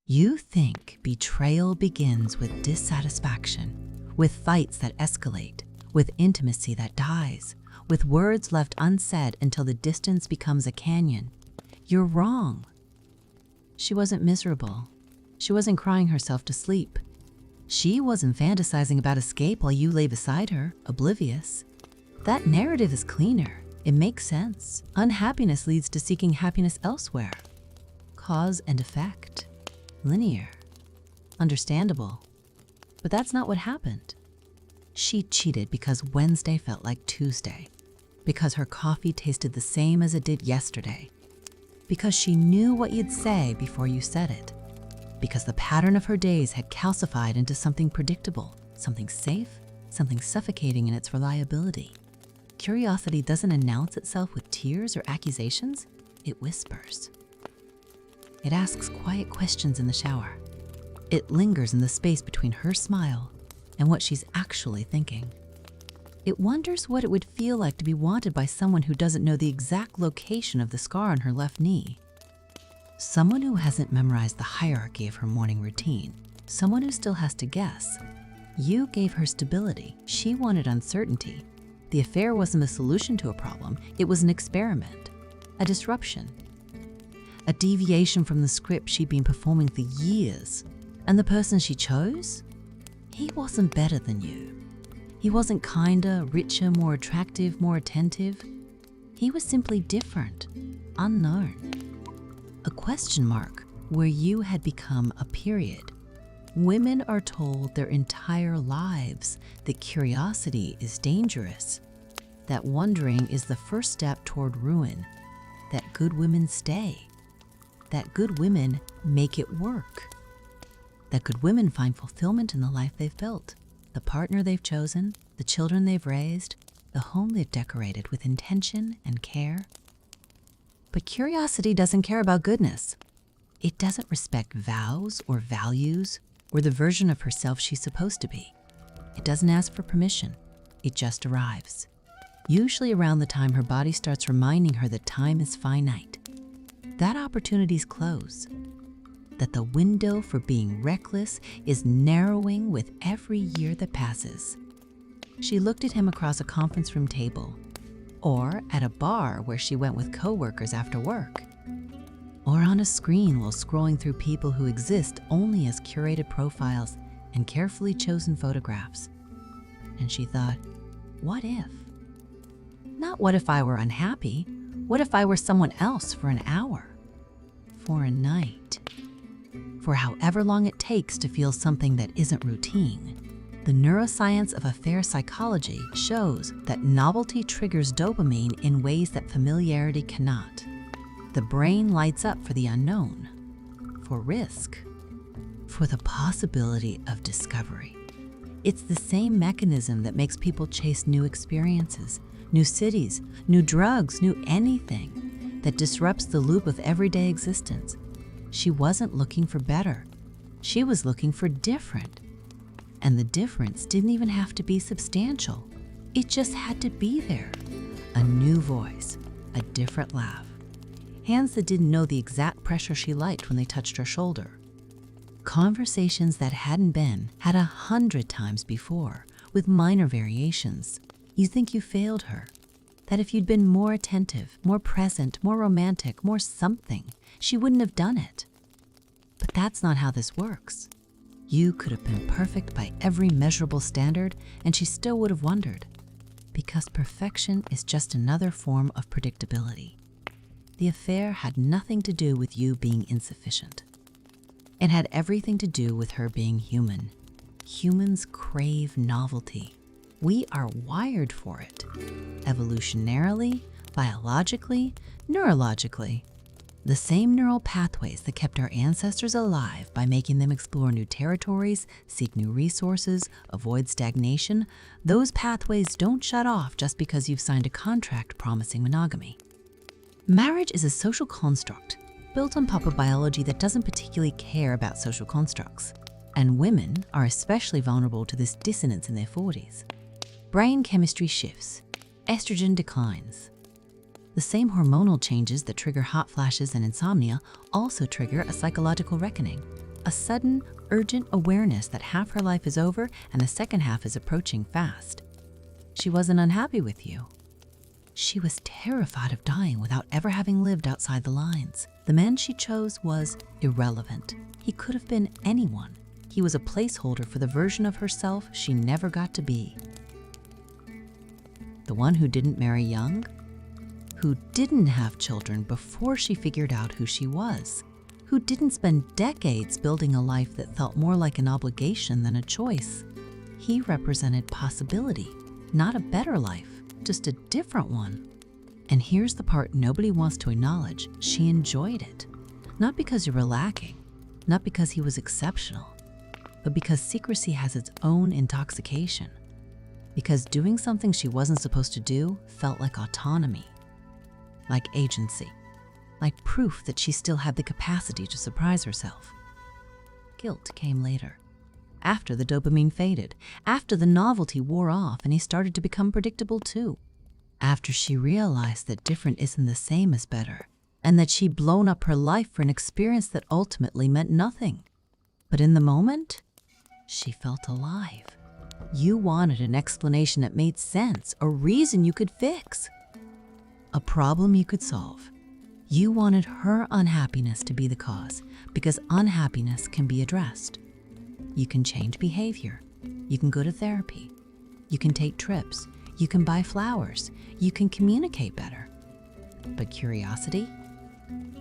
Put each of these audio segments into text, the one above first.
You think betrayal begins with dissatisfaction, with fights that escalate, with intimacy that dies, with words left unsaid until the distance becomes a canyon. You're wrong. She wasn't miserable. She wasn't crying herself to sleep. She wasn't fantasizing about escape while you lay beside her, oblivious. That narrative is cleaner. It makes sense. Unhappiness leads to seeking happiness elsewhere. Cause and effect. Linear. Understandable. But that's not what happened. She cheated because Wednesday felt like Tuesday, because her coffee tasted the same as it did yesterday, because she knew what you'd say before you said it, because the pattern of her days had calcified into something predictable, something safe, something suffocating in its reliability. Curiosity doesn't announce itself with tears or accusations, it whispers. It asks quiet questions in the shower. It lingers in the space between her smile and what she's actually thinking. It wonders what it would feel like to be wanted by someone who doesn't know the exact location of the scar on her left knee. Someone who hasn't memorized the hierarchy of her morning routine. Someone who still has to guess. You gave her stability. She wanted uncertainty. The affair wasn't a solution to a problem. It was an experiment, a disruption, a deviation from the script she'd been performing for years. And the person she chose? He wasn't better than you. He wasn't kinder, richer, more attractive, more attentive. He was simply different, unknown. A question mark where you had become a period. Women are told their entire lives that curiosity is dangerous, that wondering is the first step toward ruin, that good women stay, that good women make it work, that good women find fulfillment in the life they've built, the partner they've chosen, the children they've raised, the home they've decorated with intention and care. But curiosity doesn't care about goodness. It doesn't respect vows or values or the version of herself she's supposed to be. It doesn't ask for permission. It just arrives. Usually around the time her body starts reminding her that time is finite, that opportunities close, that the window for being reckless is narrowing with every year that passes. She looked at him across a conference room table, or at a bar where she went with coworkers after work, or on a screen while scrolling through people who exist only as curated profiles and carefully chosen photographs. And she thought, what if? Not what if I were unhappy? What if I were someone else for an hour? For a night? For however long it takes to feel something that isn't routine. The neuroscience of affair psychology shows that novelty triggers dopamine in ways that familiarity cannot. The brain lights up for the unknown, for risk, for the possibility of discovery. It's the same mechanism that makes people chase new experiences, new cities, new drugs, new anything that disrupts the loop of everyday existence. She wasn't looking for better. She was looking for different. And the difference didn't even have to be substantial. It just had to be there. A new voice, a different laugh. Hands that didn't know the exact pressure she liked when they touched her shoulder. Conversations that hadn't been had 100 times before, with minor variations. You think you failed her. That if you'd been more attentive, more present, more romantic, more something, she wouldn't have done it. But that's not how this works. You could have been perfect by every measurable standard, and she still would have wondered. Because perfection is just another form of predictability. The affair had nothing to do with you being insufficient. It had everything to do with her being human. Humans crave novelty. We are wired for it. Evolutionarily, biologically, neurologically. The same neural pathways that kept our ancestors alive by making them explore new territories, seek new resources, avoid stagnation, those pathways don't shut off just because you've signed a contract promising monogamy. Marriage is a social construct built on top of biology that doesn't particularly care about social constructs. And women are especially vulnerable to this dissonance in their 40s. Brain chemistry shifts, estrogen declines. The same hormonal changes that trigger hot flashes and insomnia also trigger a psychological reckoning. a sudden, urgent awareness that half her life is over and the second half is approaching fast. She wasn't unhappy with you. She was terrified of dying without ever having lived outside the lines. The man she chose was irrelevant. He could have been anyone. He was a placeholder for the version of herself she never got to be. The one who didn't marry young, who didn't have children before she figured out who she was, who didn't spend decades building a life that felt more like an obligation than a choice. He represented possibility, not a better life, just a different one. And here's the part nobody wants to acknowledge: she enjoyed it. Not because you were lacking, not because he was exceptional, but because secrecy has its own intoxication. Because doing something she wasn't supposed to do felt like autonomy, like agency, like proof that she still had the capacity to surprise herself. Guilt came later, after the dopamine faded, after the novelty wore off and he started to become predictable too, after she realized that different isn't the same as better, and that she'd blown up her life for an experience that ultimately meant nothing. But in the moment, she felt alive. You wanted an explanation that made sense, a reason you could fix, a problem you could solve. You wanted her unhappiness to be the cause, because unhappiness can be addressed. You can change behavior. You can go to therapy. You can take trips. You can buy flowers. You can communicate better. But curiosity?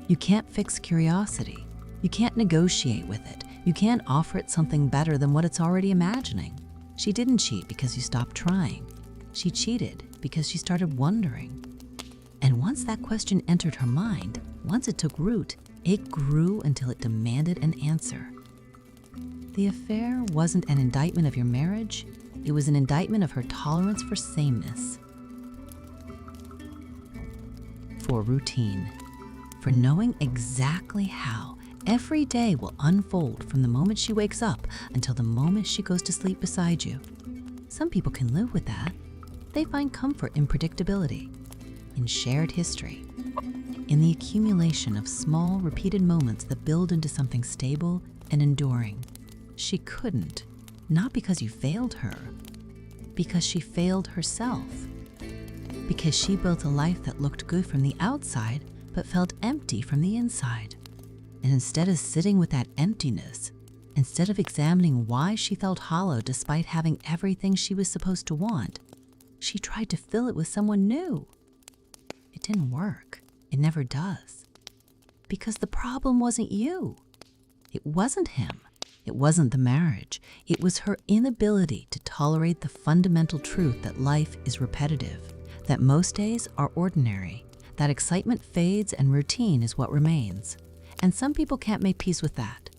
You can't fix curiosity. You can't negotiate with it. You can't offer it something better than what it's already imagining. She didn't cheat because you stopped trying. She cheated because she started wondering. And once that question entered her mind, once it took root, it grew until it demanded an answer. The affair wasn't an indictment of your marriage. It was an indictment of her tolerance for sameness, for routine, for knowing exactly how every day will unfold from the moment she wakes up until the moment she goes to sleep beside you. Some people can live with that. They find comfort in predictability, in shared history, in the accumulation of small, repeated moments that build into something stable and enduring. She couldn't, not because you failed her, because she failed herself, because she built a life that looked good from the outside but felt empty from the inside. And instead of sitting with that emptiness, instead of examining why she felt hollow despite having everything she was supposed to want, she tried to fill it with someone new. It didn't work. It never does. Because the problem wasn't you. It wasn't him. It wasn't the marriage. It was her inability to tolerate the fundamental truth that life is repetitive, that most days are ordinary, that excitement fades and routine is what remains. And some people can't make peace with that.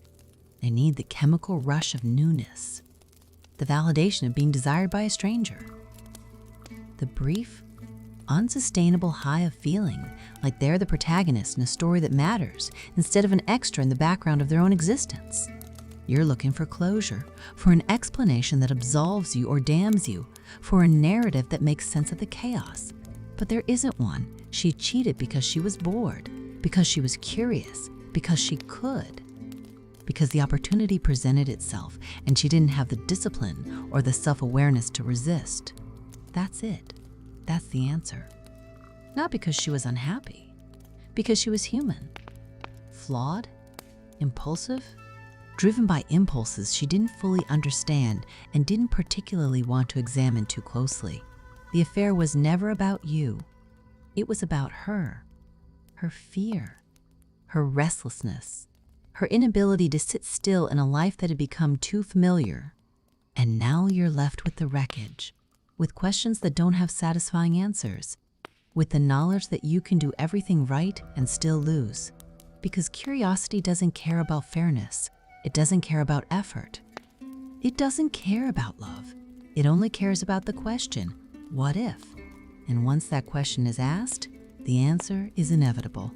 They need the chemical rush of newness, the validation of being desired by a stranger, the brief, unsustainable high of feeling like they're the protagonist in a story that matters instead of an extra in the background of their own existence. You're looking for closure, for an explanation that absolves you or damns you, for a narrative that makes sense of the chaos. But there isn't one. She cheated because she was bored, because she was curious, because she could, because the opportunity presented itself and she didn't have the discipline or the self-awareness to resist. That's it. That's the answer. Not because she was unhappy, because she was human, flawed, impulsive, driven by impulses she didn't fully understand and didn't particularly want to examine too closely. The affair was never about you. It was about her fear, her restlessness, her inability to sit still in a life that had become too familiar. And now you're left with the wreckage, with questions that don't have satisfying answers, with the knowledge that you can do everything right and still lose. Because curiosity doesn't care about fairness. It doesn't care about effort. It doesn't care about love. It only cares about the question, what if? And once that question is asked, the answer is inevitable.